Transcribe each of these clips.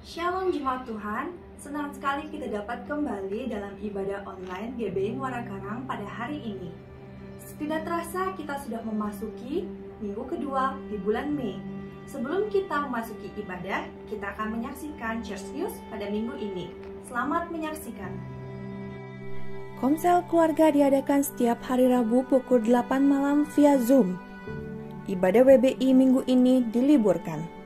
Shalom Jemaat Tuhan, senang sekali kita dapat kembali dalam ibadah online GBI Muara Karang pada hari ini. Tidak terasa kita sudah memasuki minggu kedua di bulan Mei. Sebelum kita memasuki ibadah, kita akan menyaksikan Church News pada minggu ini. Selamat menyaksikan. Komsel keluarga diadakan setiap hari Rabu pukul 8 malam via Zoom. Ibadah WBI minggu ini diliburkan.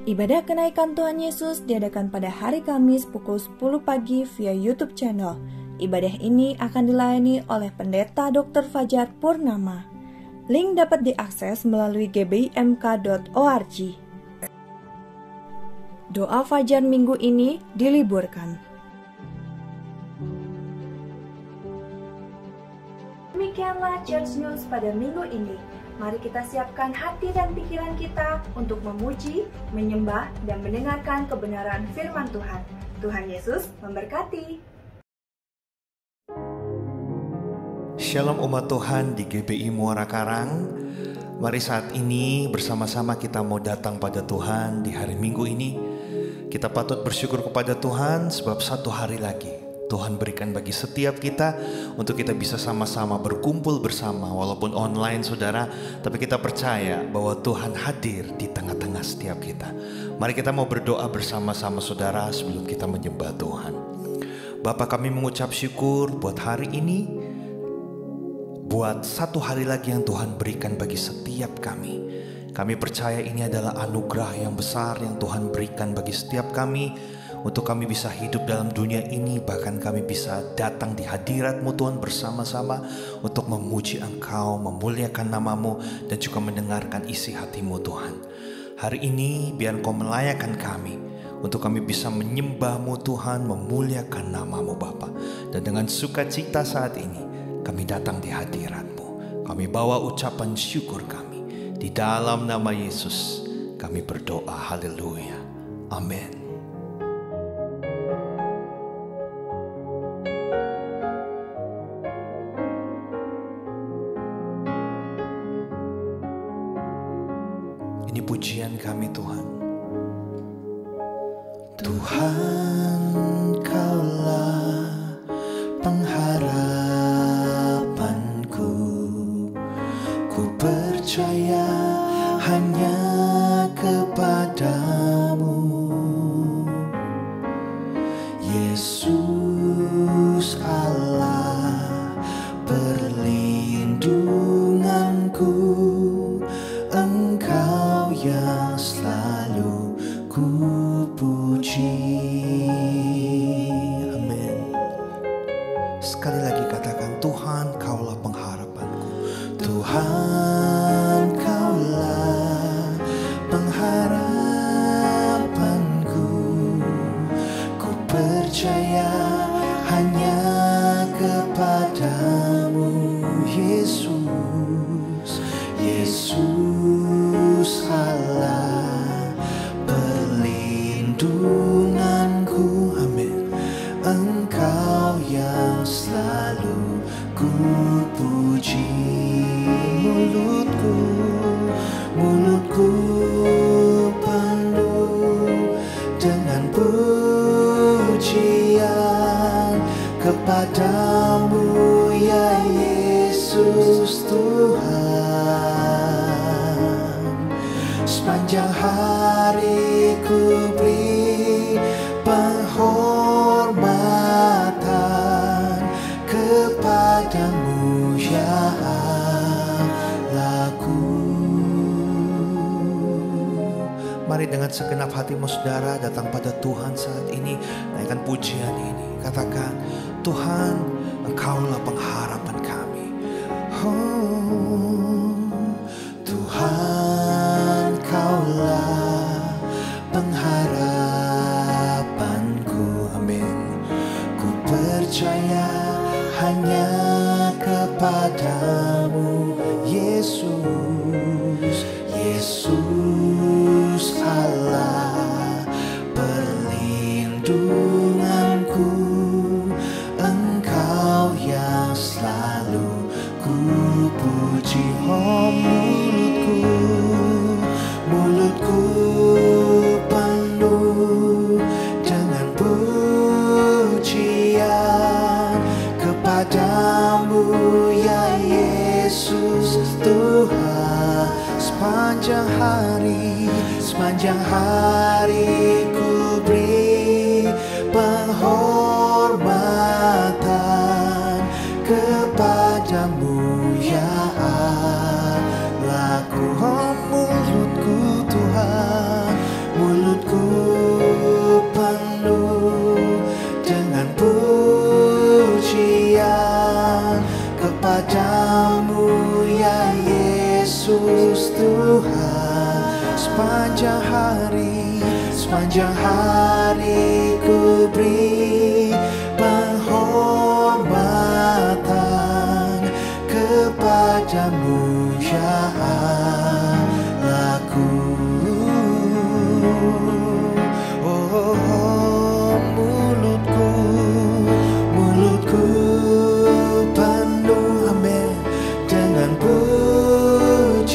Ibadah kenaikan Tuhan Yesus diadakan pada hari Kamis pukul 10 pagi via YouTube channel. Ibadah ini akan dilayani oleh Pendeta Dr. Fajar Purnama. Link dapat diakses melalui gbimk.org. Doa Fajar minggu ini diliburkan. Demikianlah Church News pada minggu ini. Mari kita siapkan hati dan pikiran kita untuk memuji, menyembah, dan mendengarkan kebenaran firman Tuhan. Tuhan Yesus memberkati. Shalom umat Tuhan di GBI Muara Karang. Mari saat ini bersama-sama kita mau datang pada Tuhan di hari Minggu ini. Kita patut bersyukur kepada Tuhan sebab satu hari lagi Tuhan berikan bagi setiap kita untuk kita bisa sama-sama berkumpul bersama walaupun online saudara, tapi kita percaya bahwa Tuhan hadir di tengah-tengah setiap kita. Mari kita mau berdoa bersama-sama saudara sebelum kita menyembah Tuhan. Bapa, kami mengucap syukur buat hari ini, buat satu hari lagi yang Tuhan berikan bagi setiap kami. Kami percaya ini adalah anugerah yang besar yang Tuhan berikan bagi setiap kami, untuk kami bisa hidup dalam dunia ini, bahkan kami bisa datang di hadirat-Mu Tuhan bersama-sama untuk memuji Engkau, memuliakan nama-Mu, dan juga mendengarkan isi hati-Mu Tuhan. Hari ini biar Engkau melayakan kami, untuk kami bisa menyembah-Mu Tuhan, memuliakan nama-Mu Bapa. Dan dengan sukacita saat ini, kami datang di hadirat-Mu. Kami bawa ucapan syukur kami. Di dalam nama Yesus, kami berdoa. Haleluya. Amin. Ini pujian kami Tuhan. Tuhan, Kaulah pengharapanku. Ku percaya hanya kepadamu, Yesus Allah perlindunganku. Engkau yang selalu ku puji. Amin. Sekali lagi katakan, Tuhan Kaulah pengharapanku. Tuhan Kaulah pengharapanku. Ku percaya hanya kepadamu, Yesus. Yesus Allah perlindunganku. Amin. Engkau yang selalu ku puji. Mulutku penuh dengan pujian kepadamu, ya Yesus Tuhan. Sepanjang hari ku beri penghormatan kepadamu, ya Allahku. Mari dengan segenap hatimu saudara datang pada Tuhan saat ini, naikkan pujian ini. Katakan, Tuhan, Engkaulah pengharapan kami. Tuhan, Kaulah pengharapanku. Amin. Ku percaya hanya kepadamu, Yesus. Yesus Allah perlindunganku. Engkau yang selalu ku puji. Oh, mulutku penuh hari ku beri penghormatan kepadamu ya Allahku. Oh, mulutku Tuhan, mulutku penuh dengan pujian kepadamu ya Yesus Tuhan. Sepanjang hari ku beri penghormatan kepadamu ya Allahku. Oh, mulutku penuh, amin, dengan pujian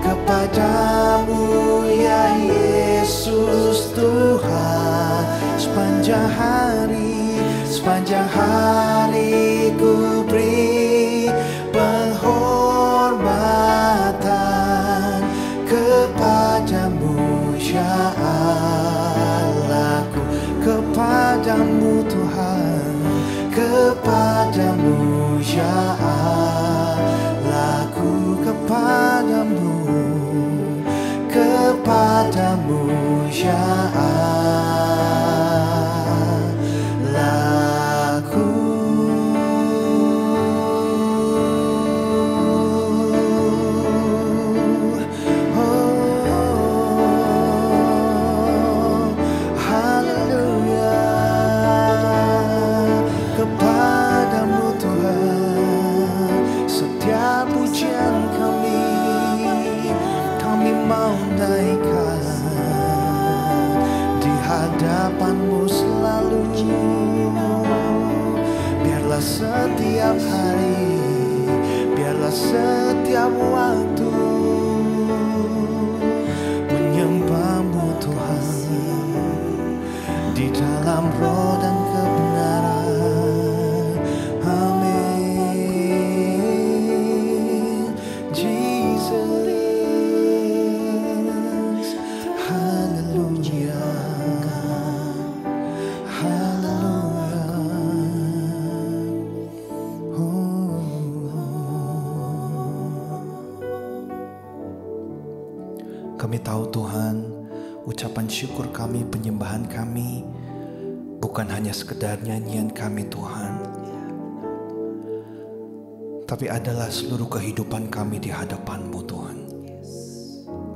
kepadamu ya Yesus Tuhan. Sepanjang hari ku beri penghormatan kepadamu ya Allahku. Kepadamu Tuhan, kepadamu ya Allahku. Kepadamu ya Allahku. Oh, haleluya. Kepadamu Tuhan setiap pujian kami mau naikkan di hadapanmu selalu. Biarlah setiap hari, biarlah setiap waktu menyembahmu Tuhan di dalam roh dan kebenaran. Amin. Jesus, haleluya, haleluya. Kami tahu Tuhan, ucapan syukur kami, penyembahan kami bukan hanya sekedar nyanyian kami Tuhan, tapi adalah seluruh kehidupan kami di hadapan-Mu Tuhan.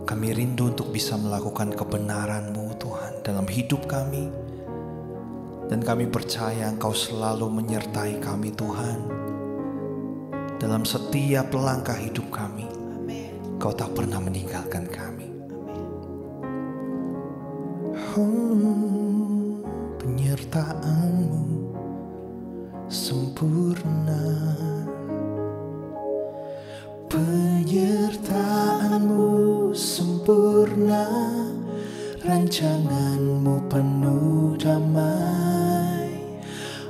Kami rindu untuk bisa melakukan kebenaran-Mu Tuhan dalam hidup kami, dan kami percaya Engkau selalu menyertai kami Tuhan dalam setiap langkah hidup kami. Engkau tak pernah meninggalkan kami. Penyertaan-Mu sempurna, penyertaan-Mu sempurna, rancangan-Mu penuh damai,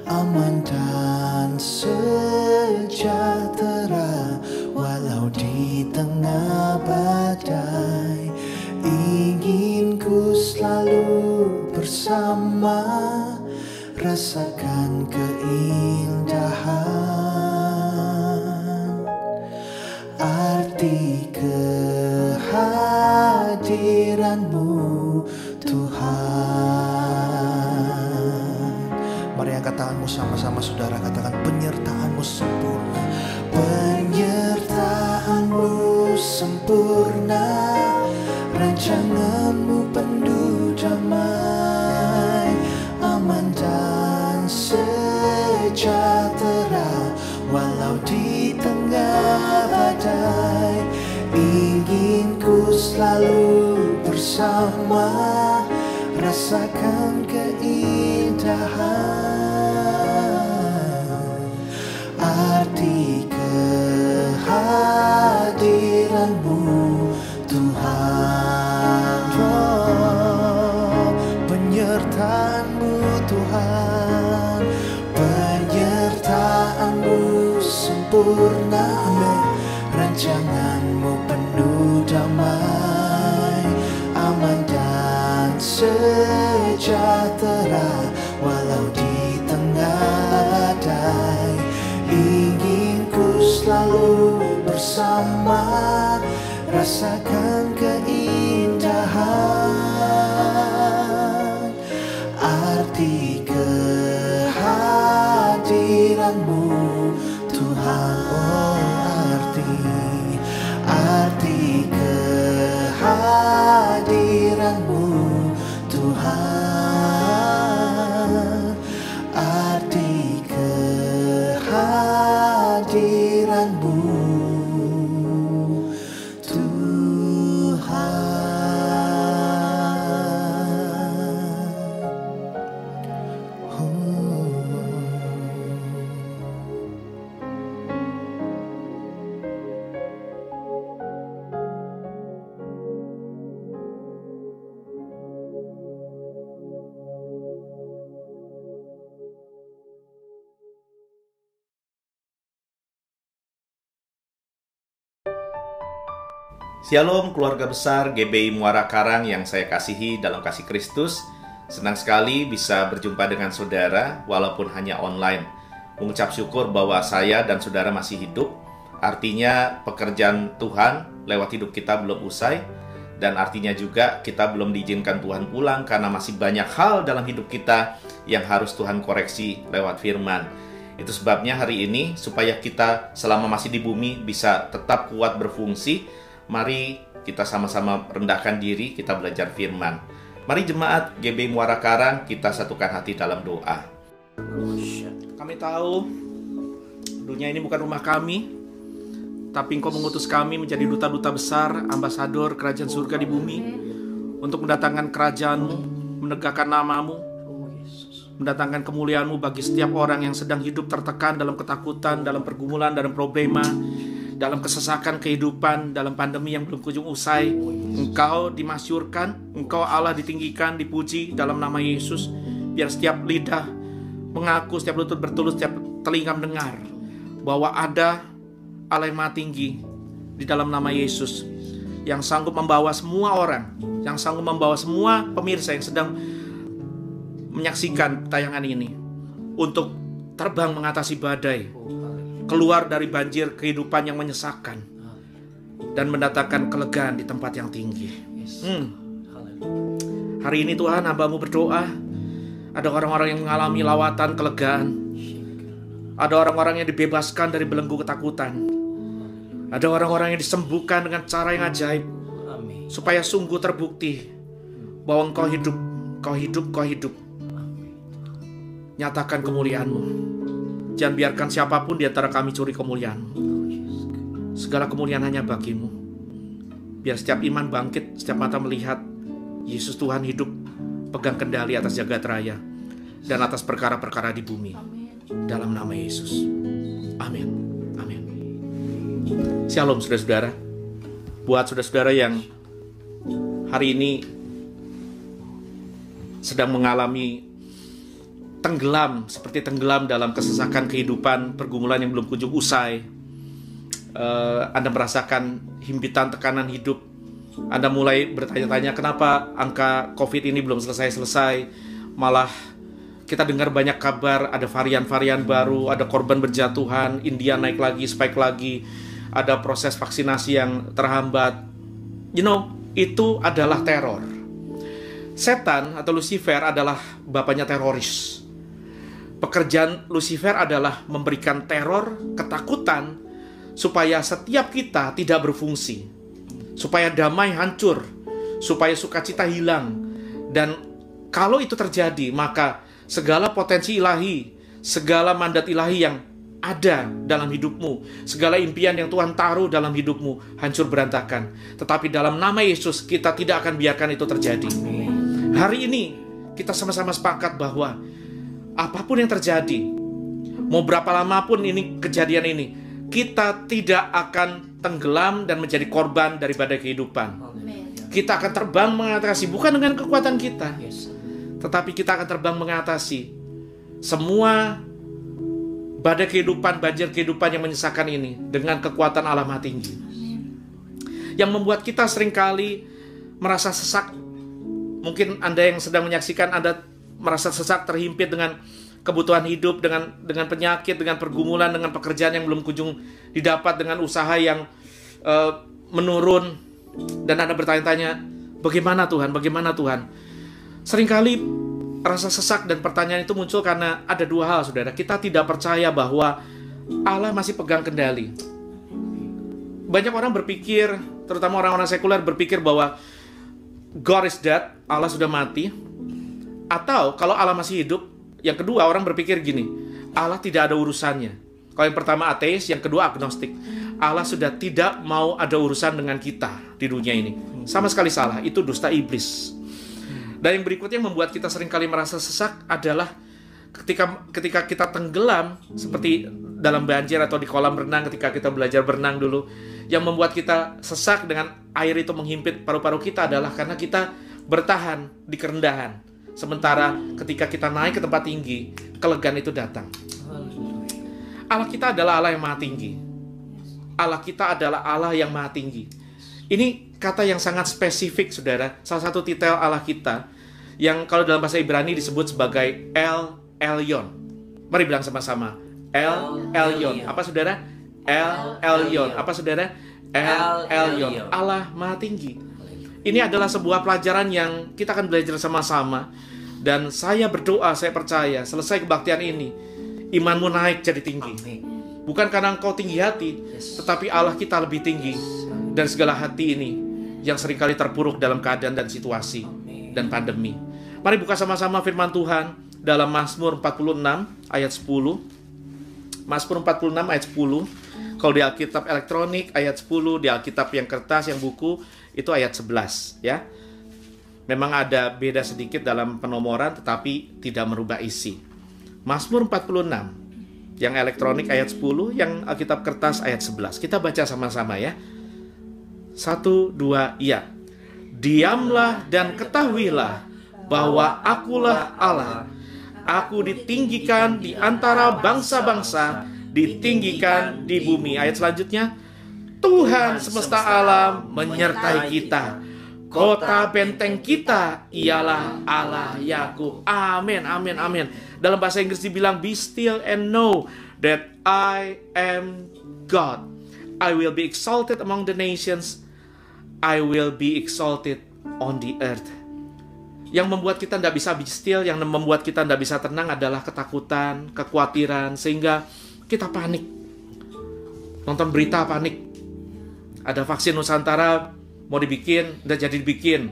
aman dan sejahtera walau di tengah badai. Ingin ku selalu bersama, rasakan keindahan arti kehadiran-Mu Tuhan. Mari angkat tanganmu sama-sama saudara, katakan penyertaan-Mu sempurna, penyertaan-Mu sempurna, rancangan-Mu penuh damai, aman dan sejahtera walau di tengah badai. Ingin ku selalu bersama, rasakan keindahan arti kehadiran-Mu Tuhan. Oh, penyertaan-Mu Tuhan, penyertaan-Mu sempurna, amin, rancangan-Mu penuh damai, sejahtera walau di tengah badai. Ingin ku selalu bersama, rasakan keindahan arti kehadiranmu Tuhan. Oh, arti kehadiranmu Tuhan, arti kehadiranmu Tuhan. Shalom keluarga besar GBI Muara Karang yang saya kasihi dalam kasih Kristus. Senang sekali bisa berjumpa dengan saudara walaupun hanya online. Mengucap syukur bahwa saya dan saudara masih hidup. Artinya pekerjaan Tuhan lewat hidup kita belum usai. Dan artinya juga kita belum diizinkan Tuhan pulang karena masih banyak hal dalam hidup kita yang harus Tuhan koreksi lewat firman. Itu sebabnya hari ini supaya kita selama masih di bumi bisa tetap kuat berfungsi. Mari kita sama-sama rendahkan diri, kita belajar firman. Mari jemaat GBI Muara Karang, kita satukan hati dalam doa. Kami tahu dunia ini bukan rumah kami, tapi Engkau mengutus kami menjadi duta-duta besar, ambasador kerajaan surga di bumi, untuk mendatangkan kerajaan-Mu, menegakkan nama-Mu, mendatangkan kemuliaan-Mu bagi setiap orang yang sedang hidup tertekan dalam ketakutan, dalam pergumulan, dalam problema, dalam kesesakan kehidupan, dalam pandemi yang belum kunjung usai. Engkau dimasyurkan, Engkau Allah ditinggikan, dipuji dalam nama Yesus. Biar setiap lidah mengaku, setiap lutut bertulus, setiap telinga mendengar bahwa ada Allah yang Maha Tinggi di dalam nama Yesus, yang sanggup membawa semua orang, yang sanggup membawa semua pemirsa yang sedang menyaksikan tayangan ini untuk terbang mengatasi badai, keluar dari banjir kehidupan yang menyesakkan, dan mendatangkan kelegaan di tempat yang tinggi. Hari ini Tuhan, hamba-Mu berdoa, ada orang-orang yang mengalami lawatan kelegaan, ada orang-orang yang dibebaskan dari belenggu ketakutan, ada orang-orang yang disembuhkan dengan cara yang ajaib, supaya sungguh terbukti bahwa Engkau hidup, Kau hidup, Kau hidup. Nyatakan kemuliaan-Mu. Jangan biarkan siapapun di antara kami curi kemuliaan-Mu. Segala kemuliaan hanya bagi-Mu. Biar setiap iman bangkit, setiap mata melihat Yesus Tuhan hidup, pegang kendali atas jagat raya dan atas perkara-perkara di bumi. Dalam nama Yesus. Amin. Amin. Shalom saudara-saudara. Buat saudara-saudara yang hari ini sedang mengalami seperti tenggelam dalam kesesakan kehidupan, pergumulan yang belum kunjung usai. Anda merasakan himpitan tekanan hidup. Anda mulai bertanya-tanya kenapa angka COVID ini belum selesai-selesai. Malah kita dengar banyak kabar, ada varian-varian baru, ada korban berjatuhan, India naik lagi, spike lagi, ada proses vaksinasi yang terhambat. Itu adalah teror. Setan atau Lucifer adalah bapaknya teroris. Pekerjaan Lucifer adalah memberikan teror, ketakutan, supaya setiap kita tidak berfungsi, supaya damai hancur, supaya sukacita hilang. Dan kalau itu terjadi, maka segala potensi ilahi, segala mandat ilahi yang ada dalam hidupmu, segala impian yang Tuhan taruh dalam hidupmu, hancur berantakan. Tetapi dalam nama Yesus, kita tidak akan biarkan itu terjadi. Hari ini, kita sama-sama sepakat bahwa apapun yang terjadi, mau berapa lama pun ini kejadian ini, kita tidak akan tenggelam dan menjadi korban daripada kehidupan. Kita akan terbang mengatasi, bukan dengan kekuatan kita, tetapi kita akan terbang mengatasi semua badai kehidupan, banjir kehidupan yang menyesakan ini dengan kekuatan Allah Maha Tinggi. Yang membuat kita seringkali merasa sesak, Mungkin Anda yang sedang menyaksikan, Anda merasa sesak, terhimpit dengan kebutuhan hidup, dengan penyakit, dengan pergumulan, dengan pekerjaan yang belum kunjung didapat, dengan usaha yang menurun, dan Anda bertanya-tanya, bagaimana Tuhan, bagaimana Tuhan? Seringkali rasa sesak dan pertanyaan itu muncul karena ada dua hal, saudara. Kita tidak percaya bahwa Allah masih pegang kendali. Banyak orang berpikir, terutama orang-orang sekuler, berpikir bahwa God is dead, Allah sudah mati. Atau kalau Allah masih hidup, yang kedua orang berpikir gini, Allah tidak ada urusannya. Kalau yang pertama ateis, yang kedua agnostik. Allah sudah tidak mau ada urusan dengan kita di dunia ini. Sama sekali salah, itu dusta iblis. Dan yang berikutnya yang membuat kita seringkali merasa sesak adalah ketika kita tenggelam, seperti dalam banjir atau di kolam renang ketika kita belajar berenang dulu. Yang membuat kita sesak dengan air itu menghimpit paru-paru kita adalah karena kita bertahan di kerendahan. Sementara ketika kita naik ke tempat tinggi, kelegaan itu datang. Allah kita adalah Allah yang maha tinggi. Allah kita adalah Allah yang maha tinggi. Ini kata yang sangat spesifik, saudara. Salah satu titel Allah kita yang kalau dalam bahasa Ibrani disebut sebagai El Elyon. Mari bilang sama-sama. El Elyon. Apa, saudara? El Elyon. Apa, saudara? El Elyon. Allah maha tinggi. Ini adalah sebuah pelajaran yang kita akan belajar sama-sama. Dan saya berdoa, saya percaya, selesai kebaktian ini, imanmu naik jadi tinggi. Bukan karena engkau tinggi hati, tetapi Allah kita lebih tinggi dari segala hati ini yang seringkali terpuruk dalam keadaan dan situasi dan pandemi. Mari buka sama-sama firman Tuhan dalam Mazmur 46 ayat 10. Mazmur 46 ayat 10. Kalau di Alkitab elektronik ayat 10, di Alkitab yang kertas, yang buku, itu ayat 11, ya. Memang ada beda sedikit dalam penomoran, tetapi tidak merubah isi. Mazmur 46, yang elektronik ayat 10, yang Alkitab kertas ayat 11. Kita baca sama-sama, ya. 1, 2, iya. Diamlah dan ketahuilah bahwa akulah Allah. Aku ditinggikan di antara bangsa-bangsa, ditinggikan di bumi. Ayat selanjutnya, Tuhan semesta alam menyertai kita. Kota benteng kita ialah Allah Yakub. Amin, amin, amin. Dalam bahasa Inggris dibilang, be still and know that I am God. I will be exalted among the nations. I will be exalted on the earth. Yang membuat kita tidak bisa be still, yang membuat kita tidak bisa tenang adalah ketakutan, kekhawatiran, sehingga kita panik. Nonton berita panik. Ada vaksin Nusantara mau dibikin, udah jadi dibikin.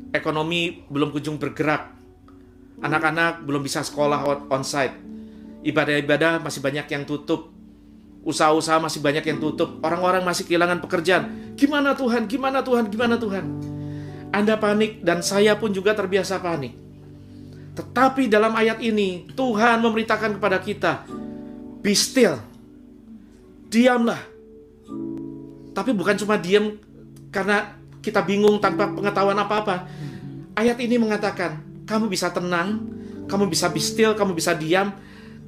Ekonomi belum kunjung bergerak. Anak-anak belum bisa sekolah onsite. Ibadah-ibadah masih banyak yang tutup. Usaha-usaha masih banyak yang tutup. Orang-orang masih kehilangan pekerjaan. Gimana Tuhan? Gimana Tuhan? Gimana Tuhan? Anda panik dan saya pun juga terbiasa panik. Tetapi dalam ayat ini Tuhan memerintahkan kepada kita, be still. Diamlah. Tapi bukan cuma diam karena kita bingung tanpa pengetahuan apa-apa. Ayat ini mengatakan, kamu bisa tenang, kamu bisa be still, kamu bisa diam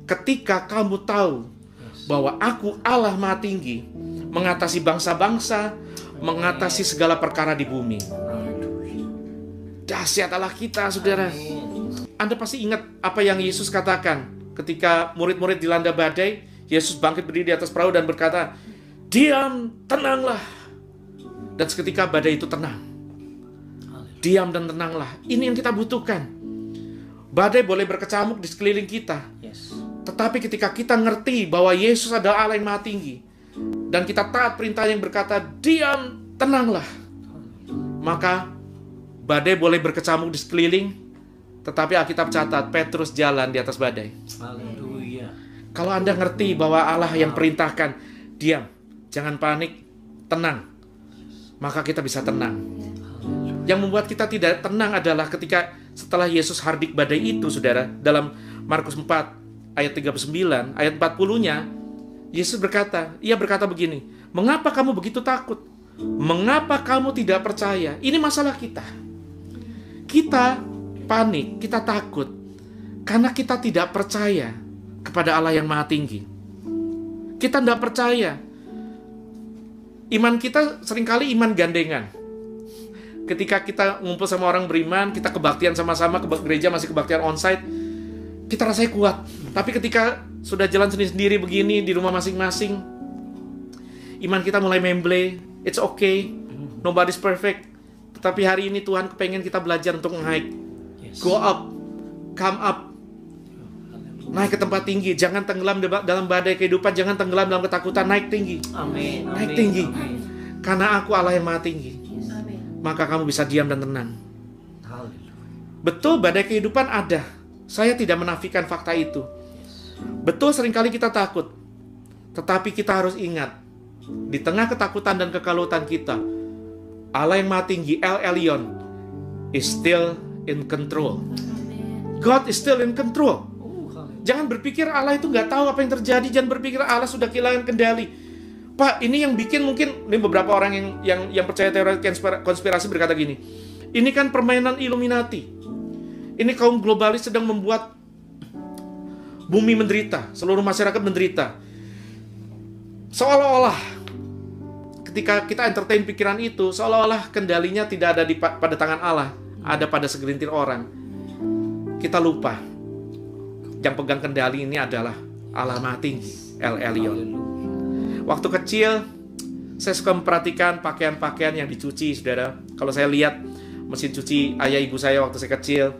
ketika kamu tahu bahwa aku Allah Maha Tinggi, mengatasi bangsa-bangsa, mengatasi segala perkara di bumi. Dahsyat Allah kita, saudara. Anda pasti ingat apa yang Yesus katakan ketika murid-murid dilanda badai. Yesus bangkit berdiri di atas perahu dan berkata, diam, tenanglah. Dan seketika badai itu tenang. Diam dan tenanglah. Ini yang kita butuhkan. Badai boleh berkecamuk di sekeliling kita. Tetapi ketika kita ngerti bahwa Yesus adalah Allah yang Maha Tinggi, dan kita taat perintah yang berkata, diam, tenanglah, maka badai boleh berkecamuk di sekeliling, tetapi Alkitab catat, Petrus jalan di atas badai. Haleluya. Kalau Anda ngerti bahwa Allah yang perintahkan, diam, jangan panik, tenang, maka kita bisa tenang. Yang membuat kita tidak tenang adalah ketika setelah Yesus hardik badai itu, saudara, dalam Markus 4 ayat 39, ayat 40-nya, Yesus berkata, ia berkata begini, mengapa kamu begitu takut? Mengapa kamu tidak percaya? Ini masalah kita. Kita panik, kita takut, karena kita tidak percaya kepada Allah yang Maha Tinggi. Kita tidak percaya. Iman kita seringkali iman gandengan. ketika kita ngumpul sama orang beriman, kita kebaktian sama-sama, gereja masih kebaktian onsite, kita rasanya kuat. Tapi ketika sudah jalan sendiri-sendiri begini di rumah masing-masing, iman kita mulai memble. It's okay, nobody's perfect. Tetapi hari ini Tuhan kepengen kita belajar untuk naik, go up, come up, naik ke tempat tinggi. Jangan tenggelam dalam badai kehidupan, jangan tenggelam dalam ketakutan. Naik tinggi, Amin. naik tinggi. Karena aku Allah yang maha tinggi, maka kamu bisa diam dan tenang. Betul, badai kehidupan ada. Saya tidak menafikan fakta itu. Betul, seringkali kita takut. Tetapi kita harus ingat, di tengah ketakutan dan kekalutan kita, Allah yang maha tinggi, El Elyon, is still in control. God is still in control. Jangan berpikir Allah itu nggak tahu apa yang terjadi. Jangan berpikir Allah sudah kehilangan kendali. Pak, ini yang bikin mungkin, ini beberapa orang yang percaya teori konspirasi berkata gini, ini kan permainan Illuminati. Ini kaum globalis sedang membuat bumi menderita, seluruh masyarakat menderita. Seolah-olah ketika kita entertain pikiran itu, seolah-olah kendalinya tidak ada pada tangan Allah, ada pada segelintir orang. Kita lupa, yang pegang kendali ini adalah Allah Maha Tinggi, El Elyon. Waktu kecil, saya suka memperhatikan pakaian-pakaian yang dicuci, saudara. Kalau saya lihat mesin cuci ayah ibu saya waktu saya kecil,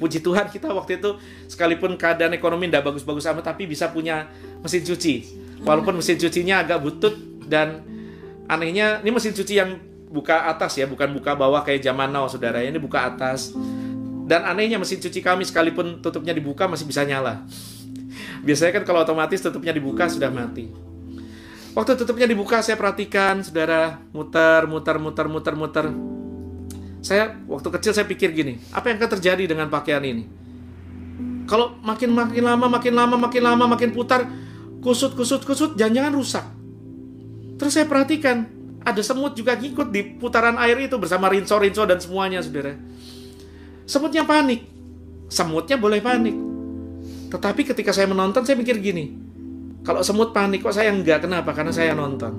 puji Tuhan kita waktu itu, sekalipun keadaan ekonomi tidak bagus-bagus amat, tapi bisa punya mesin cuci. Walaupun mesin cucinya agak butut, dan anehnya, ini mesin cuci yang buka atas ya, bukan buka bawah kayak zaman now, saudara. Ini buka atas. Dan anehnya mesin cuci kami sekalipun tutupnya dibuka masih bisa nyala. Biasanya kan kalau otomatis tutupnya dibuka sudah mati. Waktu tutupnya dibuka, saya perhatikan, saudara, muter. Saya waktu kecil saya pikir gini, apa yang akan terjadi dengan pakaian ini? Kalau makin lama makin putar, kusut, jangan-jangan rusak. Terus saya perhatikan, ada semut juga ngikut di putaran air itu bersama rinso dan semuanya, saudara. Semutnya panik. Semutnya boleh panik. Tetapi ketika saya menonton, saya mikir gini, kalau semut panik, kok saya enggak? Kenapa? Karena saya nonton.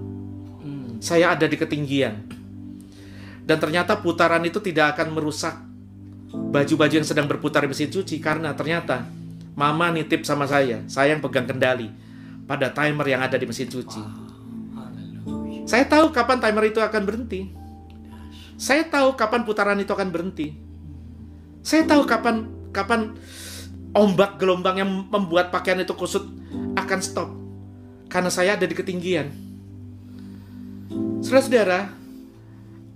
Saya ada di ketinggian. Dan ternyata putaran itu tidak akan merusak baju-baju yang sedang berputar di mesin cuci. Karena ternyata mama nitip sama saya yang pegang kendali pada timer yang ada di mesin cuci. Saya tahu kapan timer itu akan berhenti. Saya tahu kapan putaran itu akan berhenti. Saya tahu kapan ombak gelombang yang membuat pakaian itu kusut akan stop. Karena saya ada di ketinggian. Saudara-saudara,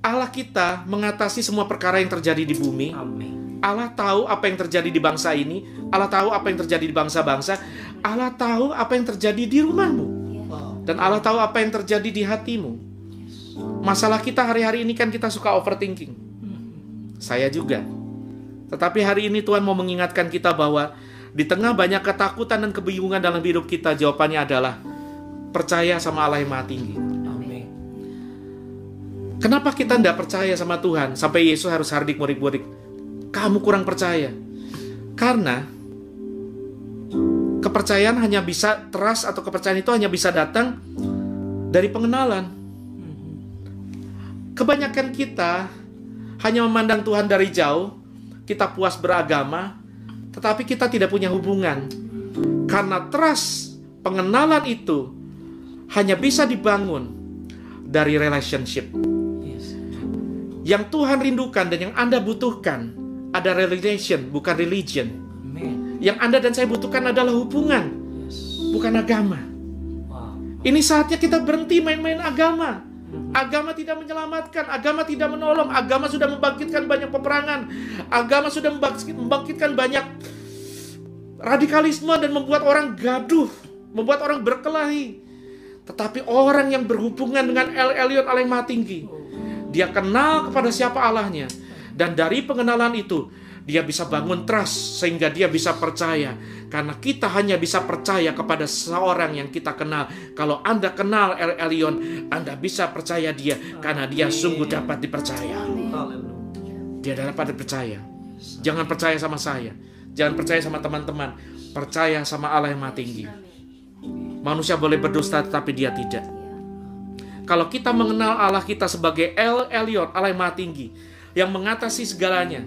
Allah kita mengatasi semua perkara yang terjadi di bumi. Amin. Allah tahu apa yang terjadi di bangsa ini. Allah tahu apa yang terjadi di bangsa-bangsa. Allah tahu apa yang terjadi di rumahmu. Dan Allah tahu apa yang terjadi di hatimu. Masalah kita hari-hari ini kan kita suka overthinking. Saya juga. Tetapi hari ini Tuhan mau mengingatkan kita bahwa di tengah banyak ketakutan dan kebingungan dalam hidup kita, jawabannya adalah percaya sama Allah yang Maha Tinggi. Amin. Kenapa kita tidak percaya sama Tuhan sampai Yesus harus hardik murid-murid? Kamu kurang percaya. Karena kepercayaan hanya bisa, trust atau kepercayaan itu hanya bisa datang dari pengenalan. Kebanyakan kita hanya memandang Tuhan dari jauh, kita puas beragama, tetapi kita tidak punya hubungan. Karena trust, pengenalan itu hanya bisa dibangun dari relationship. Yang Tuhan rindukan dan yang Anda butuhkan ada relation, bukan religion. Amin. Yang Anda dan saya butuhkan adalah hubungan, bukan agama. Ini saatnya kita berhenti main-main agama. Agama tidak menyelamatkan, agama tidak menolong, agama sudah membangkitkan banyak peperangan, agama sudah membangkitkan banyak radikalisme dan membuat orang gaduh, membuat orang berkelahi. Tetapi orang yang berhubungan dengan El Elyon, Allah yang Maha Tinggi, dia kenal kepada siapa Allahnya, dan dari pengenalan itu dia bisa bangun trust sehingga dia bisa percaya. Karena kita hanya bisa percaya kepada seorang yang kita kenal. Kalau Anda kenal El Elyon, Anda bisa percaya dia karena dia sungguh dapat dipercaya. Dia dapat dipercaya. Jangan percaya sama saya, jangan percaya sama teman-teman, percaya sama Allah yang Maha Tinggi. Manusia boleh berdusta tetapi dia tidak. Kalau kita mengenal Allah kita sebagai El Elyon, Allah yang Maha Tinggi, yang mengatasi segalanya.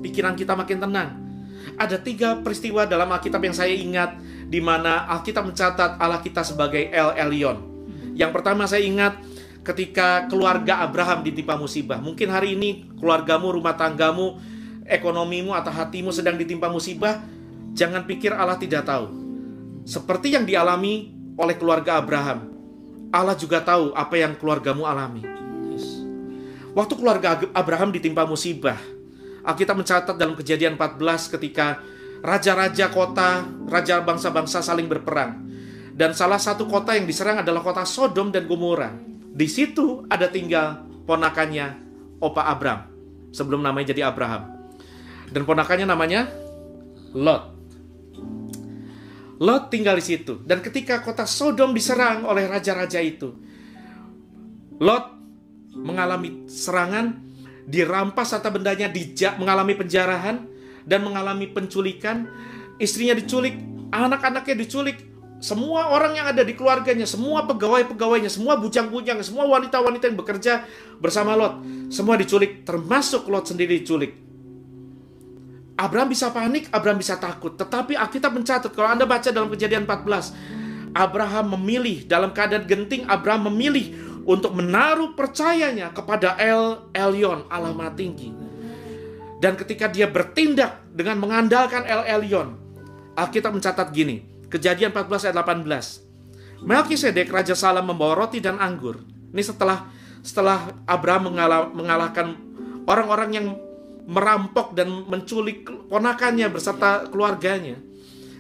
Pikiran kita makin tenang. Ada 3 peristiwa dalam Alkitab yang saya ingat, di mana Alkitab mencatat Allah kita sebagai El Elyon. Yang pertama saya ingat ketika keluarga Abraham ditimpa musibah. Mungkin hari ini keluargamu, rumah tanggamu, ekonomimu atau hatimu sedang ditimpa musibah. Jangan pikir Allah tidak tahu. Seperti yang dialami oleh keluarga Abraham, Allah juga tahu apa yang keluargamu alami. Waktu keluarga Abraham ditimpa musibah, Alkitab mencatat dalam Kejadian 14 ketika raja-raja kota, raja bangsa-bangsa saling berperang. Dan salah satu kota yang diserang adalah kota Sodom dan Gomora. Di situ ada tinggal ponakannya Opa Abram, sebelum namanya jadi Abraham. Dan ponakannya namanya Lot. Lot tinggal di situ. Dan ketika kota Sodom diserang oleh raja-raja itu, Lot mengalami serangan, dirampas harta bendanya, mengalami penjarahan, dan mengalami penculikan. Istrinya diculik, anak-anaknya diculik, semua orang yang ada di keluarganya, semua pegawai-pegawainya, semua bujang-bujang, semua wanita-wanita yang bekerja bersama Lot, semua diculik, termasuk Lot sendiri diculik. Abraham bisa panik, Abraham bisa takut. Tetapi Alkitab mencatat, kalau Anda baca dalam Kejadian 14, Abraham memilih, dalam keadaan genting, Abraham memilih untuk menaruh percayanya kepada El Elyon, Allah Maha Tinggi. Dan ketika dia bertindak dengan mengandalkan El Elyon, Alkitab mencatat gini, Kejadian 14 ayat 18. Melkisedek Raja Salem membawa roti dan anggur. Ini setelah Abraham mengalahkan orang-orang yang merampok dan menculik ponakannya beserta keluarganya.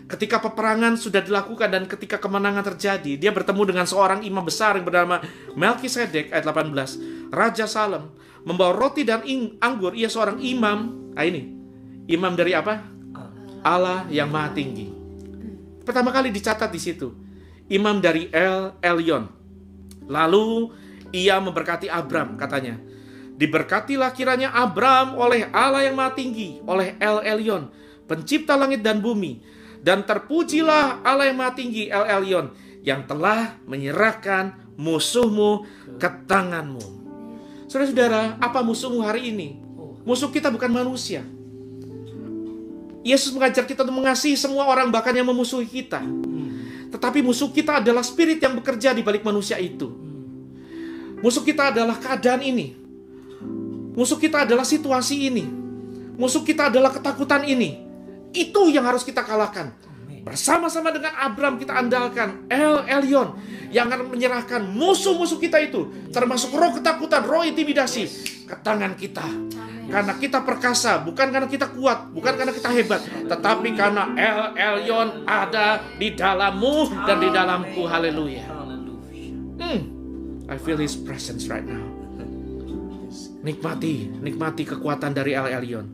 Ketika peperangan sudah dilakukan dan ketika kemenangan terjadi, dia bertemu dengan seorang imam besar yang bernama Melkisedek, ayat 18. Raja Salem membawa roti dan anggur, ia seorang imam. Nah ini, imam dari apa? Allah yang Maha Tinggi. Pertama kali dicatat di situ, imam dari El Elyon. Lalu ia memberkati Abram, katanya. Diberkatilah kiranya Abram oleh Allah yang Maha Tinggi, oleh El Elyon, pencipta langit dan bumi. Dan terpujilah Allah yang Maha Tinggi, El Elyon, yang telah menyerahkan musuhmu ke tanganmu. Saudara-saudara, apa musuhmu hari ini? Musuh kita bukan manusia. Yesus mengajar kita untuk mengasihi semua orang, bahkan yang memusuhi kita. Tetapi musuh kita adalah spirit yang bekerja di balik manusia itu. Musuh kita adalah keadaan ini. Musuh kita adalah situasi ini. Musuh kita adalah ketakutan ini. Itu yang harus kita kalahkan. Bersama-sama dengan Abram kita andalkan El Elyon yang akan menyerahkan musuh-musuh kita itu, termasuk roh ketakutan, roh intimidasi, ke tangan kita. Karena kita perkasa, bukan karena kita kuat, bukan karena kita hebat, tetapi karena El Elyon ada di dalammu dan di dalamku. Haleluya. I feel His presence right now. Nikmati kekuatan dari El Elyon.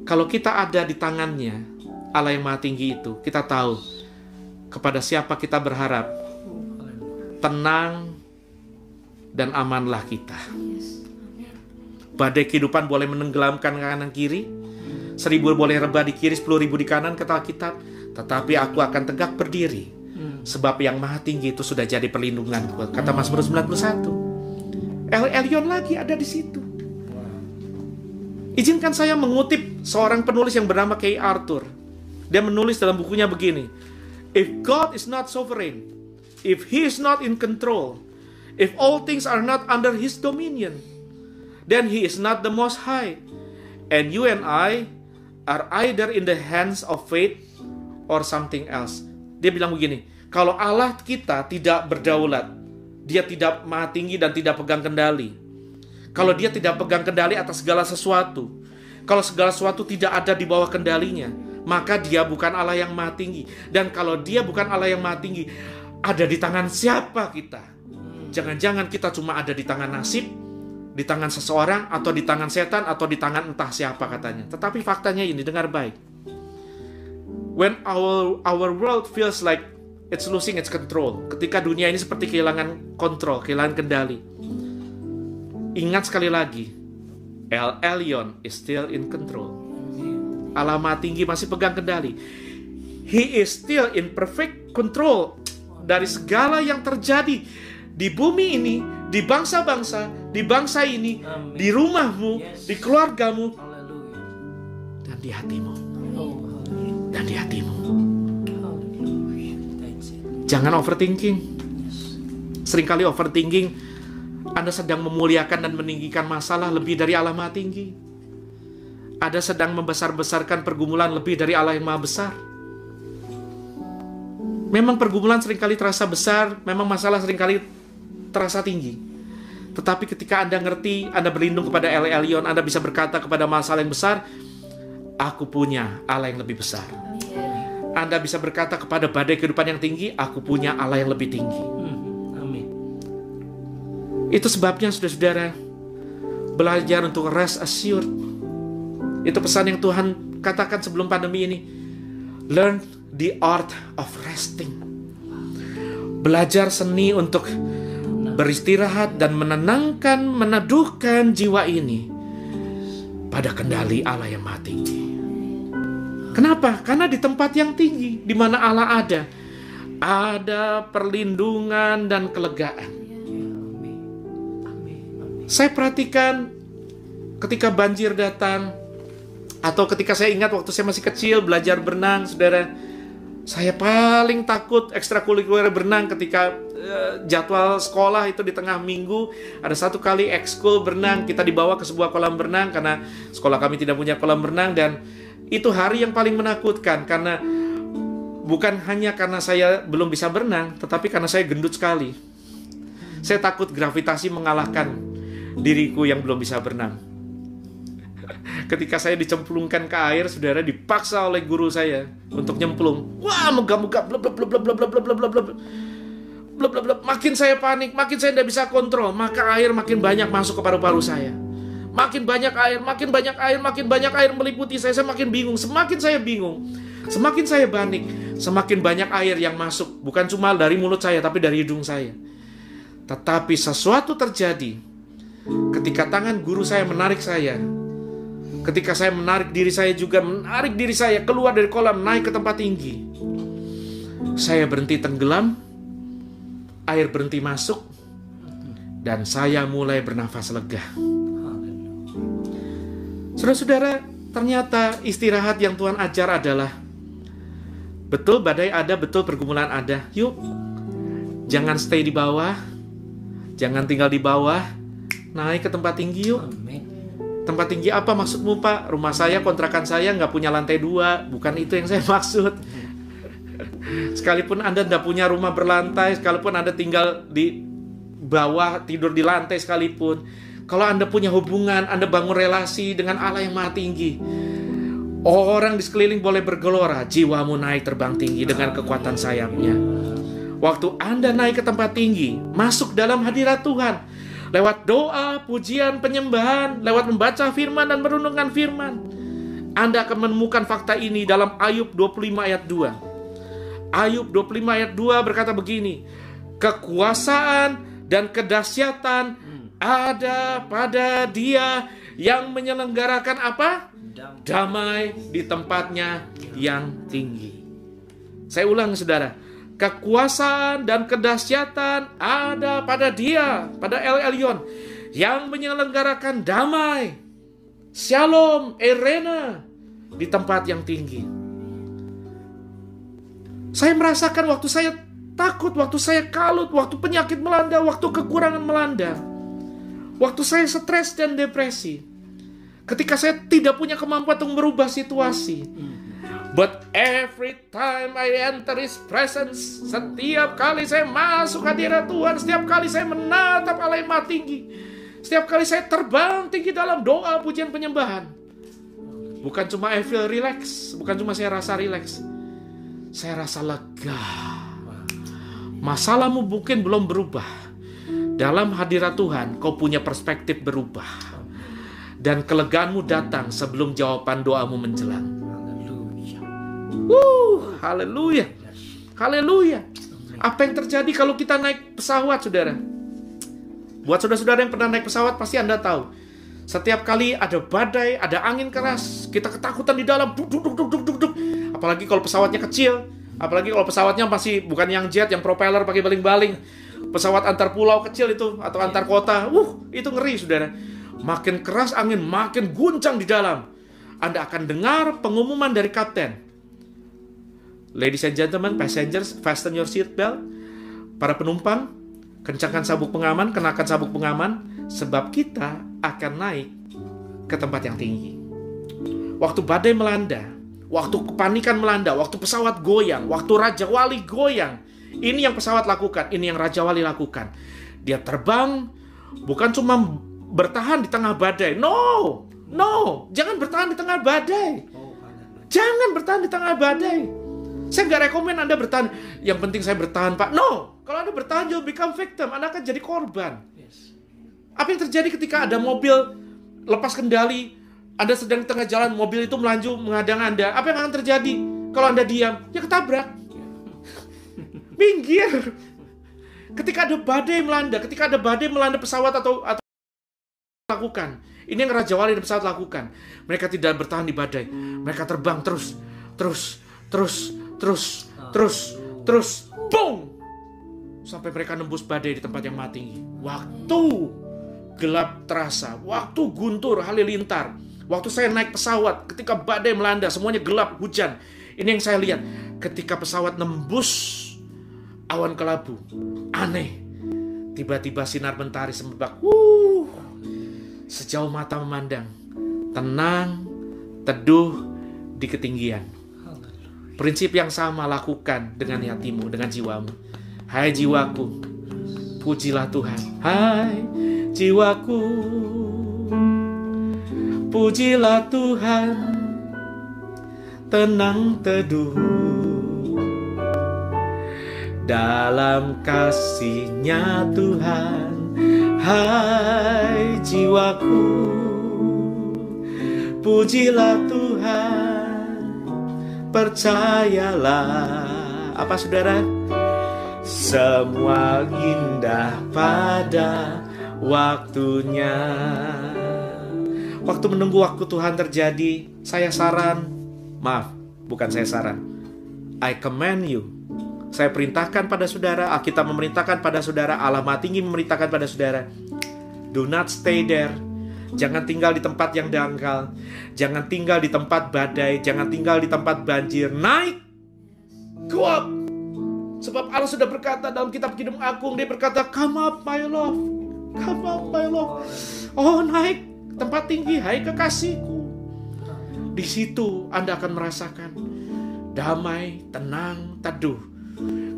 Kalau kita ada di tangannya, Allah yang Maha Tinggi itu, kita tahu kepada siapa kita berharap. Tenang dan amanlah kita. Badai kehidupan boleh menenggelamkan kanan kiri, 1000 boleh rebah di kiri, 10.000 di kanan, kata Alkitab. Tetapi aku akan tegak berdiri, sebab yang Maha Tinggi itu sudah jadi perlindunganku, kata Mazmur 91. El Elyon lagi ada di situ. Izinkan saya mengutip seorang penulis yang bernama Kay Arthur. Dia menulis dalam bukunya begini. If God is not sovereign, if He is not in control, if all things are not under His dominion, then He is not the Most High. And you and I are either in the hands of fate or something else. Dia bilang begini, kalau Allah kita tidak berdaulat, Dia tidak Maha Tinggi dan tidak pegang kendali. Kalau Dia tidak pegang kendali atas segala sesuatu, kalau segala sesuatu tidak ada di bawah kendalinya, maka Dia bukan Allah yang Maha Tinggi. Dan kalau Dia bukan Allah yang Maha Tinggi, ada di tangan siapa kita? Jangan-jangan kita cuma ada di tangan nasib, di tangan seseorang, atau di tangan setan, atau di tangan entah siapa katanya. Tetapi faktanya ini, dengar baik. When our world feels like it's losing its control, ketika dunia ini seperti kehilangan kontrol, kehilangan kendali, ingat sekali lagi, El Elyon is still in control. Allah Maha Tinggi masih pegang kendali. He is still in perfect control dari segala yang terjadi di bumi ini di bangsa-bangsa, di bangsa ini, di rumahmu, di keluargamu, dan di hatimu. Dan di hatimu. Jangan overthinking. Seringkali overthinking, Anda sedang memuliakan dan meninggikan masalah lebih dari Allah Maha Tinggi. Anda sedang membesar-besarkan pergumulan lebih dari Allah yang Maha Besar. Memang pergumulan seringkali terasa besar, memang masalah seringkali terasa tinggi. Tetapi ketika Anda ngerti, Anda berlindung kepada El Elyon, Anda bisa berkata kepada masalah yang besar, aku punya Allah yang lebih besar. Anda bisa berkata kepada badai kehidupan yang tinggi, aku punya Allah yang lebih tinggi. Itu sebabnya saudara-saudara, belajar untuk rest assured. Itu pesan yang Tuhan katakan sebelum pandemi ini. Learn the art of resting. Belajar seni untuk beristirahat dan menenangkan, meneduhkan jiwa ini pada kendali Allah yang Maha Tinggi. Kenapa? Karena di tempat yang tinggi, di mana Allah ada perlindungan dan kelegaan. Saya perhatikan ketika banjir datang, atau ketika saya ingat waktu saya masih kecil belajar berenang, saudara, saya paling takut ekstrakurikuler berenang ketika jadwal sekolah itu di tengah minggu. Ada satu kali ekskul berenang, kita dibawa ke sebuah kolam berenang karena sekolah kami tidak punya kolam berenang, dan itu hari yang paling menakutkan karena bukan hanya karena saya belum bisa berenang, tetapi karena saya gendut sekali. Saya takut gravitasi mengalahkan diriku yang belum bisa berenang. Ketika saya dicemplungkan ke air, saudara, dipaksa oleh guru saya untuk nyemplung. Wah, megah-megah, makin saya panik, makin saya tidak bisa kontrol, maka air makin banyak masuk ke paru-paru saya. Makin banyak air, makin banyak air, makin banyak air meliputi saya makin bingung. Semakin saya bingung, semakin saya panik, semakin banyak air yang masuk. Bukan cuma dari mulut saya, tapi dari hidung saya. Tetapi sesuatu terjadi ketika tangan guru saya menarik saya. Ketika saya menarik diri saya juga, menarik diri saya keluar dari kolam, naik ke tempat tinggi. Saya berhenti tenggelam, air berhenti masuk, dan saya mulai bernafas lega. Saudara-saudara, ternyata istirahat yang Tuhan ajar adalah betul badai ada, betul pergumulan ada. Yuk, jangan stay di bawah, jangan tinggal di bawah, naik ke tempat tinggi yuk. Tempat tinggi apa maksudmu, Pak? Rumah saya, kontrakan saya nggak punya lantai 2. Bukan itu yang saya maksud. Sekalipun Anda tidak punya rumah berlantai, sekalipun Anda tinggal di bawah, tidur di lantai sekalipun, kalau Anda punya hubungan, Anda bangun relasi dengan Allah yang Maha Tinggi, orang di sekeliling boleh bergelora, jiwamu naik terbang tinggi dengan kekuatan sayapnya. Waktu Anda naik ke tempat tinggi, masuk dalam hadirat Tuhan, lewat doa, pujian, penyembahan, lewat membaca firman dan merenungkan firman, Anda akan menemukan fakta ini dalam Ayub 25 ayat 2. Ayub 25 ayat 2 berkata begini, kekuasaan dan kedahsyatan ada pada Dia yang menyelenggarakan apa? Damai di tempatnya yang tinggi. Saya ulang, saudara. Kekuasaan dan kedahsyatan ada pada Dia, pada El Elyon, yang menyelenggarakan damai, shalom, erena, di tempat yang tinggi. Saya merasakan waktu saya takut, waktu saya kalut, waktu penyakit melanda, waktu kekurangan melanda, waktu saya stres dan depresi, ketika saya tidak punya kemampuan untuk merubah situasi. But every time I enter His presence, setiap kali saya masuk hadirat Tuhan, setiap kali saya menatap Allah yang Maha Tinggi, setiap kali saya terbang tinggi dalam doa, pujian, penyembahan, bukan cuma I feel relax, bukan cuma saya rasa relax, saya rasa lega. Masalahmu mungkin belum berubah. Dalam hadirat Tuhan, kau punya perspektif berubah. Dan kelegaanmu datang sebelum jawaban doamu menjelang. Haleluya. Haleluya. Apa yang terjadi kalau kita naik pesawat, saudara? Buat saudara-saudara yang pernah naik pesawat, pasti Anda tahu. Setiap kali ada badai, ada angin keras, kita ketakutan di dalam. Duk. Apalagi kalau pesawatnya kecil. Apalagi kalau pesawatnya masih bukan yang jet, yang propeller pakai baling-baling. Pesawat antar pulau kecil itu atau antar kota, itu ngeri saudara. Makin keras angin, makin guncang di dalam. Anda akan dengar pengumuman dari kapten. Ladies and gentlemen, passengers, fasten your seat belt. Para penumpang, kencangkan sabuk pengaman, kenakan sabuk pengaman, sebab kita akan naik ke tempat yang tinggi. Waktu badai melanda, waktu kepanikan melanda, waktu pesawat goyang, waktu Raja Wali goyang, ini yang pesawat lakukan, ini yang Raja Wali lakukan. Dia terbang, bukan cuma bertahan di tengah badai. No, jangan bertahan di tengah badai. Jangan bertahan di tengah badai. Saya nggak rekomen Anda bertahan. Yang penting saya bertahan, Pak. No, kalau Anda bertahan, you'll become victim. Anda akan jadi korban. Apa yang terjadi ketika ada mobil lepas kendali? Anda sedang di tengah jalan, mobil itu melaju menghadang Anda. Apa yang akan terjadi? Kalau Anda diam, ya ketabrak. Minggir. Ketika ada badai melanda pesawat atau lakukan. Ini yang Raja Wali dan pesawat lakukan. Mereka tidak bertahan di badai. Mereka terbang terus. Boom! Sampai mereka nembus badai di tempat yang maha tinggi. Waktu gelap terasa, waktu guntur halilintar. Waktu saya naik pesawat, ketika badai melanda, semuanya gelap, hujan. Ini yang saya lihat. Ketika pesawat nembus awan kelabu, aneh. Tiba-tiba sinar mentari semerbak. Sejauh mata memandang. Tenang, teduh di ketinggian. Prinsip yang sama lakukan dengan hatimu, dengan jiwamu. Hai jiwaku, pujilah Tuhan. Hai jiwaku, pujilah Tuhan, tenang teduh dalam kasih-Nya Tuhan. Hai jiwaku, pujilah Tuhan, percayalah. Apa saudara? Semua indah pada waktunya. Waktu menunggu waktu Tuhan terjadi, saya I command you. Saya perintahkan pada saudara, Alkitab memerintahkan pada saudara, Allah Maha Tinggi memerintahkan pada saudara, do not stay there. Jangan tinggal di tempat yang dangkal. Jangan tinggal di tempat badai. Jangan tinggal di tempat banjir. Naik, go up. Sebab Allah sudah berkata dalam kitab Kidung Agung, Dia berkata, come up my love, come up my love. Oh, naik tempat tinggi, hai kekasihku. Di situ Anda akan merasakan damai, tenang, teduh.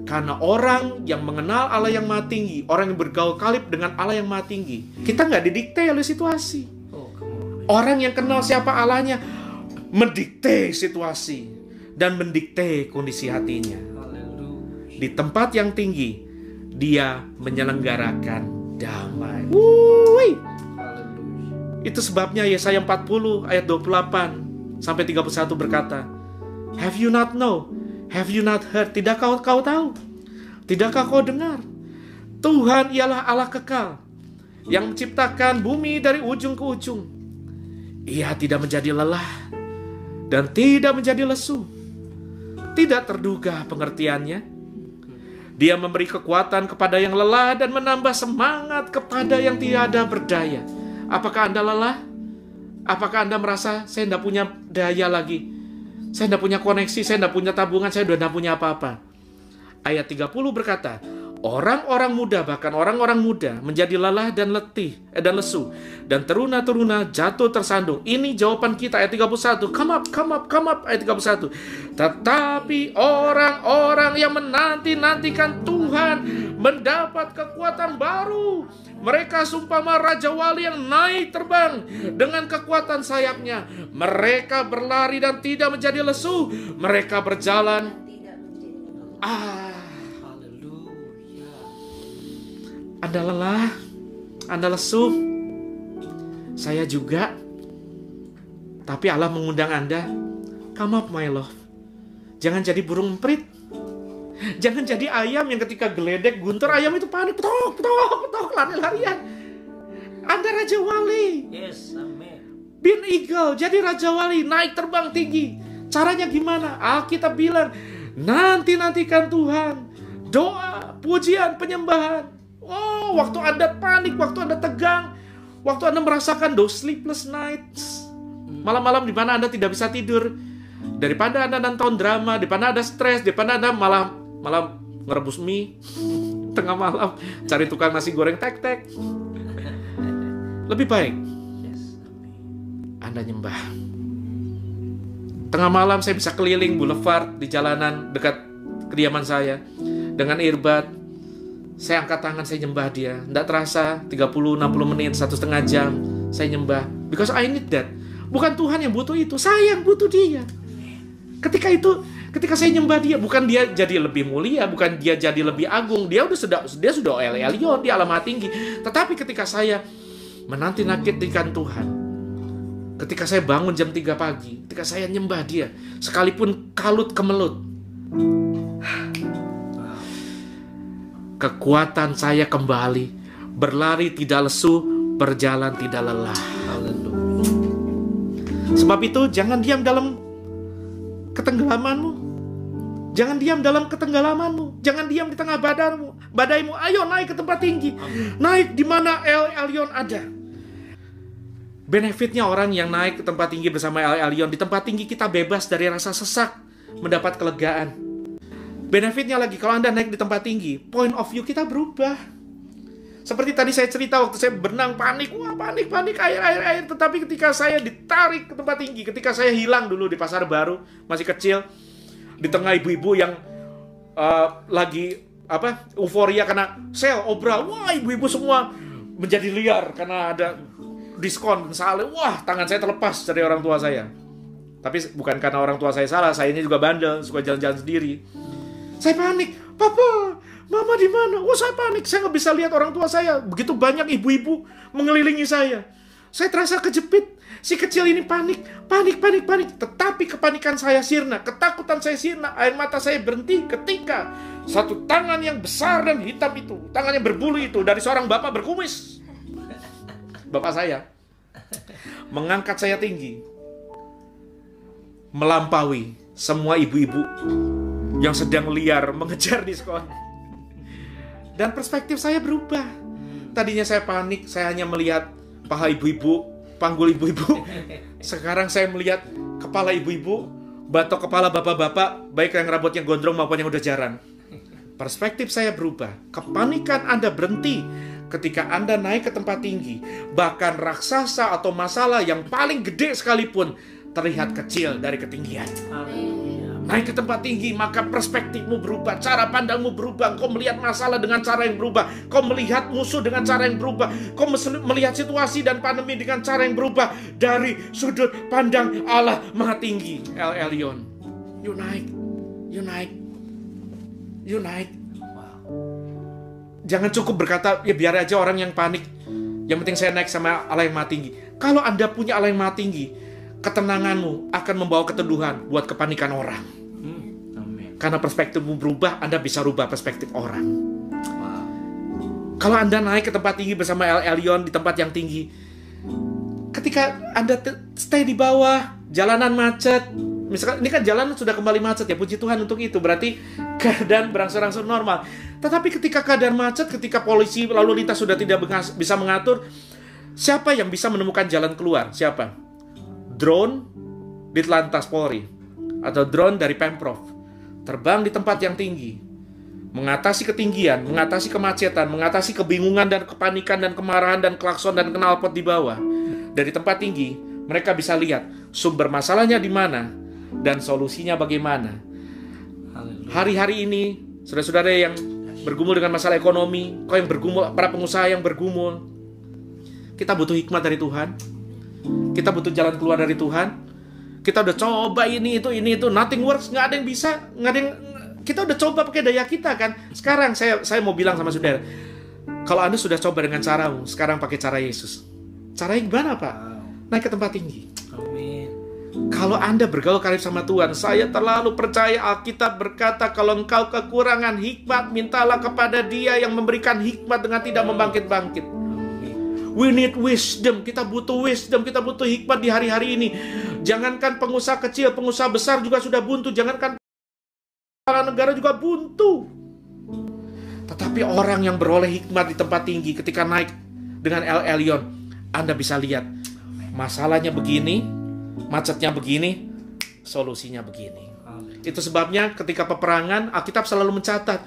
Karena orang yang mengenal Allah yang maha tinggi, orang yang bergaul kalib dengan Allah yang maha tinggi, kita nggak didikte oleh situasi. Orang yang kenal siapa Allahnya mendikte situasi dan mendikte kondisi hatinya. Di tempat yang tinggi, dia menyelenggarakan damai. Itu sebabnya Yesaya 40 ayat 28 sampai 31 berkata, have you not know? Have you not heard? Tidakkah kau tahu? Tidakkah kau dengar? Tuhan ialah Allah kekal, yang menciptakan bumi dari ujung ke ujung. Ia tidak menjadi lelah dan tidak menjadi lesu. Tidak terduga pengertiannya. Dia memberi kekuatan kepada yang lelah dan menambah semangat kepada yang tiada berdaya. Apakah Anda lelah? Apakah Anda merasa saya tidak punya daya lagi? Saya tidak punya koneksi, saya tidak punya tabungan, saya sudah tidak punya apa-apa. Ayat 30 berkata, orang-orang muda, bahkan orang-orang muda menjadi lelah dan letih dan lesu, dan teruna-teruna jatuh tersandung. Ini jawaban kita ayat 31. Come up, come up, come up ayat 31. Tetapi orang-orang yang menanti-nantikan Tuhan mendapat kekuatan baru. Mereka sumpama Raja Wali yang naik terbang dengan kekuatan sayapnya. Mereka berlari dan tidak menjadi lesu. Mereka berjalan. Anda lelah, Anda lesu, saya juga. Tapi Allah mengundang Anda, come up my love. Jangan jadi burung emprit. Jangan jadi ayam yang ketika geledek guntur, ayam itu panik, petok, lari-larian. Anda Raja Wali. Yes, amen. Bin eagle, jadi Raja Wali, naik terbang tinggi. Caranya gimana? Alkitab bilang, nanti-nantikan Tuhan. Doa, pujian, penyembahan. Oh, waktu Anda panik, waktu Anda tegang, waktu Anda merasakan those sleepless nights, malam-malam di mana Anda tidak bisa tidur, daripada Anda nonton drama, daripada Anda stres, daripada Anda malam ngerebus mie tengah malam, cari tukang nasi goreng tek-tek, lebih baik Anda nyembah. Tengah malam saya bisa keliling boulevard di jalanan dekat kediaman saya dengan earbud. Saya angkat tangan, saya nyembah dia. Tidak terasa 30-60 menit, 1,5 jam saya nyembah. Because I need that. Bukan Tuhan yang butuh itu, saya yang butuh dia. Ketika saya nyembah dia, bukan dia jadi lebih mulia, bukan dia jadi lebih agung. Dia sudah El Elyon di alam maha tinggi. Tetapi ketika saya menanti-nantikan Tuhan, ketika saya bangun jam 3 pagi, ketika saya nyembah dia, sekalipun kalut kemelut, kekuatan saya kembali, berlari tidak lesu, berjalan tidak lelah. Sebab itu jangan diam dalam ketenggelamanmu. Jangan diam dalam ketenggelamanmu. Jangan diam di tengah badaimu. Ayo naik ke tempat tinggi. Naik di mana El Elyon ada. Benefitnya orang yang naik ke tempat tinggi bersama El Elyon, di tempat tinggi kita bebas dari rasa sesak, mendapat kelegaan. Benefitnya lagi, kalau Anda naik di tempat tinggi, point of view kita berubah. Seperti tadi saya cerita waktu saya berenang, panik, air. Tetapi ketika saya ditarik ke tempat tinggi, ketika saya hilang dulu di Pasar Baru, masih kecil, di tengah ibu-ibu yang lagi euforia karena sale, obral, wah ibu-ibu semua menjadi liar karena ada diskon sale. Wah, tangan saya terlepas dari orang tua saya. Tapi bukan karena orang tua saya salah, saya ini juga bandel, suka jalan-jalan sendiri. Saya panik, papa, mama di mana? Oh, saya panik, saya nggak bisa lihat orang tua saya. Begitu banyak ibu-ibu mengelilingi saya. Saya terasa kejepit. Si kecil ini panik. Tetapi kepanikan saya sirna, ketakutan saya sirna, air mata saya berhenti ketika satu tangan yang besar dan hitam itu, tangan yang berbulu itu, dari seorang bapak berkumis. Bapak saya mengangkat saya tinggi, melampaui semua ibu-ibu yang sedang liar mengejar diskon. Dan perspektif saya berubah. Tadinya saya panik, saya hanya melihat paha ibu-ibu, panggul ibu-ibu. Sekarang saya melihat kepala ibu-ibu, batok kepala bapak-bapak, baik yang rambutnya gondrong maupun yang udah jarang. Perspektif saya berubah. Kepanikan Anda berhenti ketika Anda naik ke tempat tinggi. Bahkan raksasa atau masalah yang paling gede sekalipun terlihat kecil dari ketinggian. Naik ke tempat tinggi, maka perspektifmu berubah, cara pandangmu berubah. Kau melihat masalah dengan cara yang berubah. Kau melihat musuh dengan cara yang berubah. Kau melihat situasi dan pandemi dengan cara yang berubah. Dari sudut pandang Allah Maha Tinggi, El Elyon. You naik. Jangan cukup berkata, ya biar aja orang yang panik. Yang penting saya naik sama Allah yang Maha Tinggi. Kalau Anda punya Allah yang Maha Tinggi, ketenanganmu akan membawa keteduhan buat kepanikan orang. Karena perspektifmu berubah, Anda bisa rubah perspektif orang. Kalau Anda naik ke tempat tinggi bersama El Elyon di tempat yang tinggi, ketika Anda stay di bawah, jalanan macet, misalkan ini kan jalanan sudah kembali macet ya, puji Tuhan untuk itu, berarti keadaan berangsur-angsur normal. Tetapi ketika keadaan macet, ketika polisi lalu lintas sudah tidak bisa mengatur, siapa yang bisa menemukan jalan keluar? Siapa? Drone Ditlantas Polri atau drone dari Pemprov terbang di tempat yang tinggi, mengatasi ketinggian, mengatasi kemacetan, mengatasi kebingungan dan kepanikan dan kemarahan dan klakson dan knalpot di bawah. Dari tempat tinggi mereka bisa lihat sumber masalahnya di mana dan solusinya bagaimana. Hari-hari ini saudara-saudara yang bergumul dengan masalah ekonomi, kau yang bergumul, para pengusaha yang bergumul, kita butuh hikmat dari Tuhan. Kita butuh jalan keluar dari Tuhan. Kita udah coba ini itu, nothing works, nggak ada yang bisa, kita udah coba pakai daya kita kan. Sekarang saya mau bilang sama saudara, kalau Anda sudah coba dengan caramu, sekarang pakai cara Yesus. Caranya gimana Pak? Naik ke tempat tinggi. Amin. Kalau Anda bergaul karib sama Tuhan, saya terlalu percaya Alkitab berkata, kalau engkau kekurangan hikmat, mintalah kepada Dia yang memberikan hikmat dengan tidak membangkit-bangkit. We need wisdom, kita butuh wisdom, kita butuh hikmat di hari-hari ini. Jangankan pengusaha kecil, pengusaha besar juga sudah buntu. Jangankan kepala negara juga buntu. Tetapi orang yang beroleh hikmat di tempat tinggi ketika naik dengan El Elyon, Anda bisa lihat masalahnya begini, macetnya begini, solusinya begini. Itu sebabnya ketika peperangan, Alkitab selalu mencatat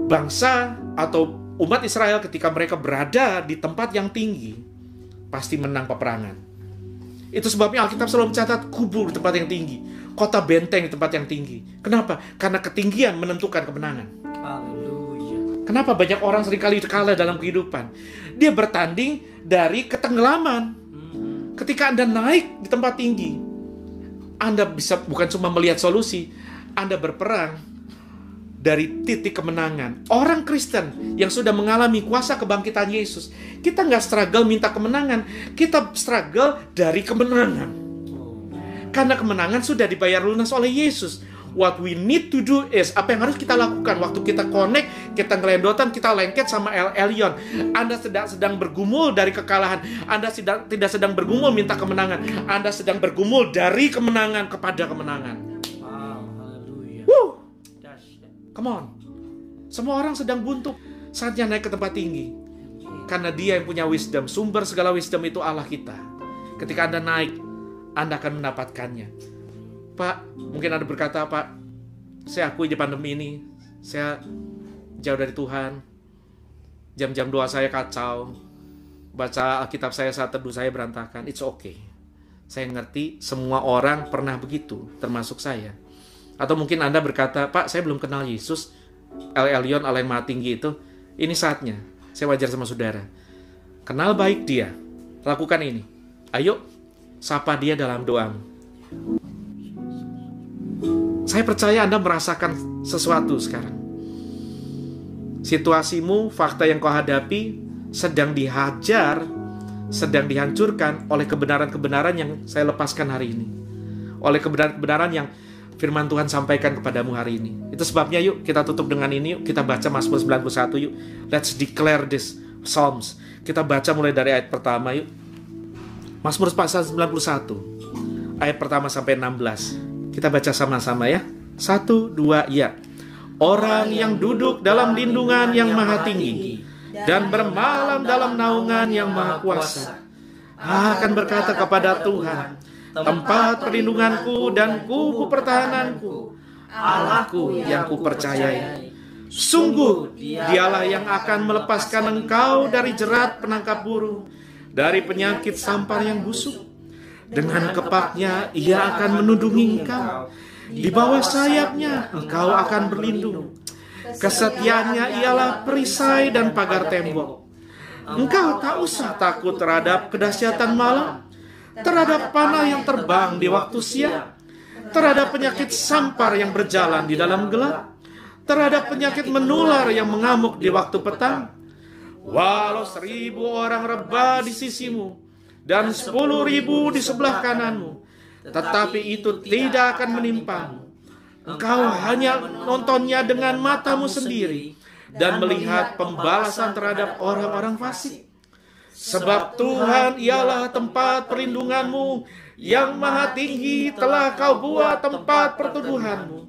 bangsa atau umat Israel ketika mereka berada di tempat yang tinggi pasti menang peperangan. Itu sebabnya Alkitab selalu mencatat kubur di tempat yang tinggi, kota benteng di tempat yang tinggi. Kenapa? Karena ketinggian menentukan kemenangan. Kenapa banyak orang seringkali kalah dalam kehidupan? Dia bertanding dari ketenggelaman. Ketika Anda naik di tempat tinggi, Anda bisa bukan cuma melihat solusi, Anda berperang dari titik kemenangan. Orang Kristen yang sudah mengalami kuasa kebangkitan Yesus, kita nggak struggle minta kemenangan, kita struggle dari kemenangan. Karena kemenangan sudah dibayar lunas oleh Yesus. What we need to do is, apa yang harus kita lakukan waktu kita connect, kita ngelendotan, kita lengket sama El Elyon. Anda sedang bergumul dari kekalahan. Anda tidak sedang bergumul minta kemenangan. Anda sedang bergumul dari kemenangan kepada kemenangan. Woo! Come on. Semua orang sedang buntu saatnya naik ke tempat tinggi. Karena Dia yang punya wisdom. Sumber segala wisdom itu Allah kita. Ketika Anda naik, Anda akan mendapatkannya. Pak, mungkin Anda berkata, Pak, saya akui di pandemi ini, saya jauh dari Tuhan. Jam-jam doa saya kacau. Baca Alkitab saya saat teduh saya berantakan. It's okay. Saya ngerti semua orang pernah begitu, termasuk saya. Atau mungkin Anda berkata, Pak, saya belum kenal Yesus, El Elyon, Allah yang Maha Tinggi itu. Ini saatnya. Saya wajar sama saudara. Kenal baik Dia. Lakukan ini. Ayo, sapa Dia dalam doamu. Saya percaya Anda merasakan sesuatu sekarang. Situasimu, fakta yang kau hadapi sedang dihajar, sedang dihancurkan oleh kebenaran-kebenaran yang saya lepaskan hari ini. Oleh kebenaran-kebenaran yang firman Tuhan sampaikan kepadamu hari ini. Itu sebabnya yuk kita tutup dengan ini, yuk kita baca Mazmur 91 yuk. Let's declare this Psalms. Kita baca mulai dari ayat pertama yuk. Mazmur pasal 91 ayat pertama sampai 16. Kita baca sama-sama ya. 1, 2, ya. Orang yang duduk dalam lindungan yang maha tinggi dan bermalam dalam naungan yang maha kuasa akan berkata kepada Tuhan, tempat perlindunganku dan kubu pertahananku, Allahku yang kupercayai. Sungguh Dialah yang akan melepaskan engkau dari jerat penangkap burung, dari penyakit sampar yang busuk. Dengan kepaknya Ia akan menundungi engkau. Di bawah sayapnya engkau akan berlindung. Kesetiaannya ialah perisai dan pagar tembok. Engkau tak usah takut terhadap kedahsyatan malam, terhadap panah yang terbang di waktu siang, terhadap penyakit sampar yang berjalan di dalam gelap, terhadap penyakit menular yang mengamuk di waktu petang. Walau 1000 orang rebah di sisimu dan 10.000 di sebelah kananmu, tetapi itu tidak akan menimpamu. Engkau hanya nontonnya dengan matamu sendiri dan melihat pembalasan terhadap orang-orang fasik. Sebab Tuhan ialah tempat perlindunganmu, yang maha tinggi telah kau buat tempat perteduhanmu.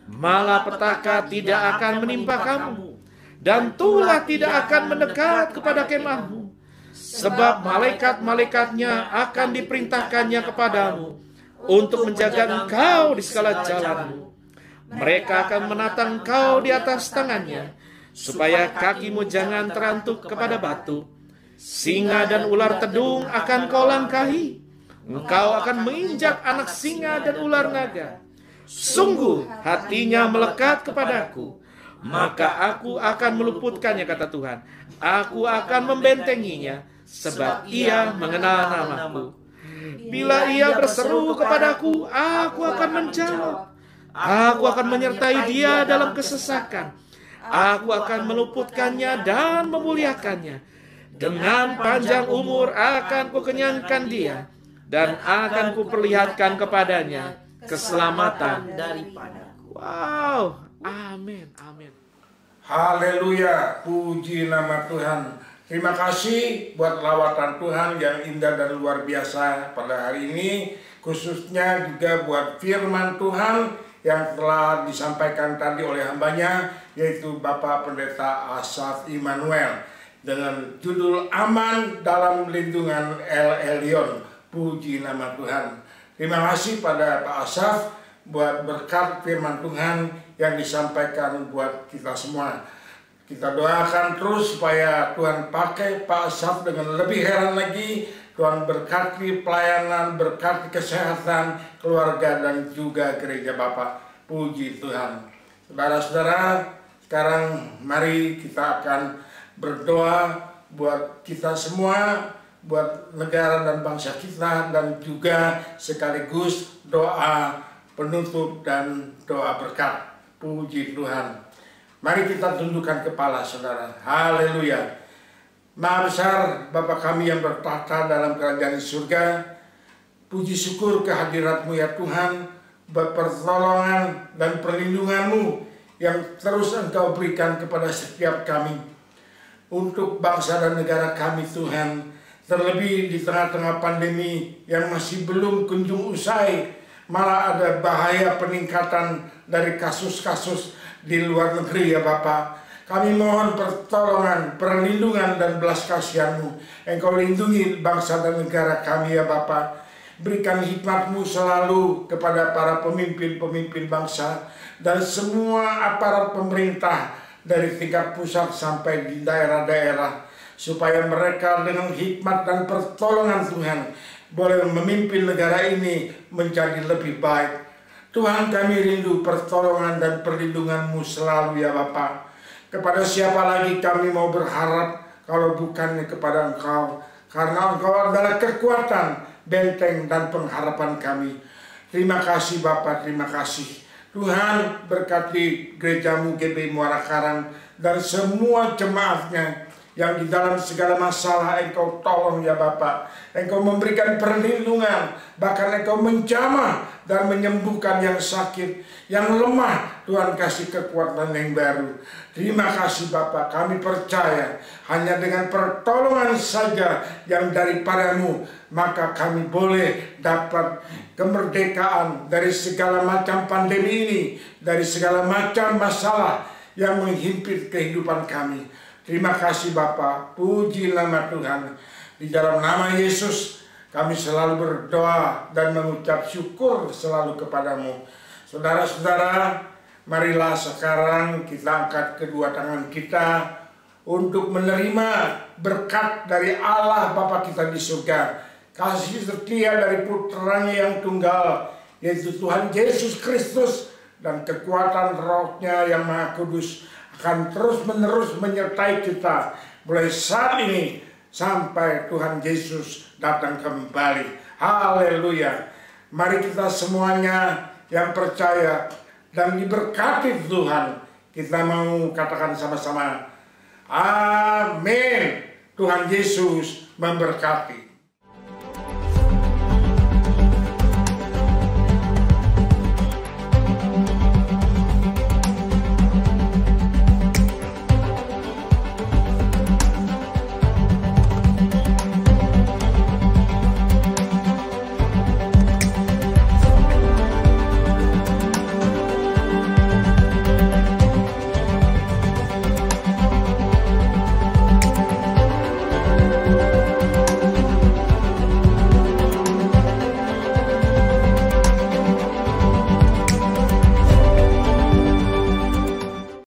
Malapetaka tidak akan menimpa kamu, dan tulah tidak akan mendekat kepada kemahmu. Sebab malaikat-malaikatnya akan diperintahkannya kepadamu untuk menjaga engkau di segala jalanmu. Mereka akan menatang engkau di atas tangannya, supaya kakimu jangan terantuk kepada batu. Singa dan ular tedung akan kau langkahi. Engkau akan menginjak anak singa dan ular naga. Sungguh hatinya melekat kepadaku, maka aku akan meluputkannya, kata Tuhan. Aku akan membentenginya, sebab ia mengenal namaku. Bila ia berseru kepadaku, aku akan menjawab. Aku akan menyertai dia dalam kesesakan. Aku akan meluputkannya dan memuliakannya. Dengan panjang umur akan kukenyangkan dia, dan akan kuperlihatkan kepadanya keselamatan daripadaku. Wow, amin, amin. Haleluya, puji nama Tuhan. Terima kasih buat lawatan Tuhan yang indah dan luar biasa pada hari ini. Khususnya juga buat firman Tuhan yang telah disampaikan tadi oleh hambanya, yaitu Bapak Pendeta Asaf Immanuel, dengan judul Aman dalam Lindungan El Elyon. Puji nama Tuhan. Terima kasih pada Pak Asaf buat berkat firman Tuhan yang disampaikan buat kita semua. Kita doakan terus supaya Tuhan pakai Pak Asaf dengan lebih heran lagi. Tuhan berkati pelayanan, berkati kesehatan, keluarga, dan juga gereja Bapak. Puji Tuhan. Saudara-saudara, sekarang mari kita akan berdoa buat kita semua, buat negara dan bangsa kita, dan juga sekaligus doa penutup dan doa berkat. Puji Tuhan. Mari kita tundukkan kepala, saudara. Haleluya. Maha besar Bapa kami yang bertahta dalam kerajaan surga, puji syukur kehadirat-Mu ya Tuhan, pertolongan dan perlindungan-Mu yang terus Engkau berikan kepada setiap kami. Untuk bangsa dan negara kami Tuhan, terlebih di tengah-tengah pandemi yang masih belum kunjung usai, malah ada bahaya peningkatan dari kasus-kasus di luar negeri ya Bapak. Kami mohon pertolongan, perlindungan, dan belas kasihan-Mu. Engkau lindungi bangsa dan negara kami ya Bapa. Berikan hikmat-Mu selalu kepada para pemimpin-pemimpin bangsa dan semua aparat pemerintah dari tingkat pusat sampai di daerah-daerah, supaya mereka dengan hikmat dan pertolongan Tuhan boleh memimpin negara ini menjadi lebih baik. Tuhan, kami rindu pertolongan dan perlindungan-Mu selalu ya Bapa. Kepada siapa lagi kami mau berharap kalau bukan kepada Engkau, karena Engkau adalah kekuatan, benteng, dan pengharapan kami. Terima kasih Bapa, terima kasih. Tuhan berkati gereja-Mu GBI Muara Karang dan semua jemaatnya yang di dalam segala masalah Engkau tolong ya Bapa. Engkau memberikan perlindungan, bahkan Engkau menjamah dan menyembuhkan yang sakit, yang lemah. Tuhan kasih kekuatan yang baru. Terima kasih Bapa, kami percaya hanya dengan pertolongan saja yang daripada-Mu, maka kami boleh dapat kemerdekaan dari segala macam pandemi ini, dari segala macam masalah yang menghimpit kehidupan kami. Terima kasih Bapa, puji nama Tuhan. Di dalam nama Yesus kami selalu berdoa dan mengucap syukur selalu kepadamu. Saudara-saudara, marilah sekarang kita angkat kedua tangan kita untuk menerima berkat dari Allah Bapa kita di surga. Kasih setia dari putranya yang tunggal, yaitu Tuhan Yesus Kristus, dan kekuatan Roh-Nya yang Maha Kudus akan terus-menerus menyertai kita mulai saat ini sampai Tuhan Yesus datang kembali. Haleluya. Mari kita semuanya yang percaya dan diberkati Tuhan, kita mau katakan sama-sama, amin. Tuhan Yesus memberkati.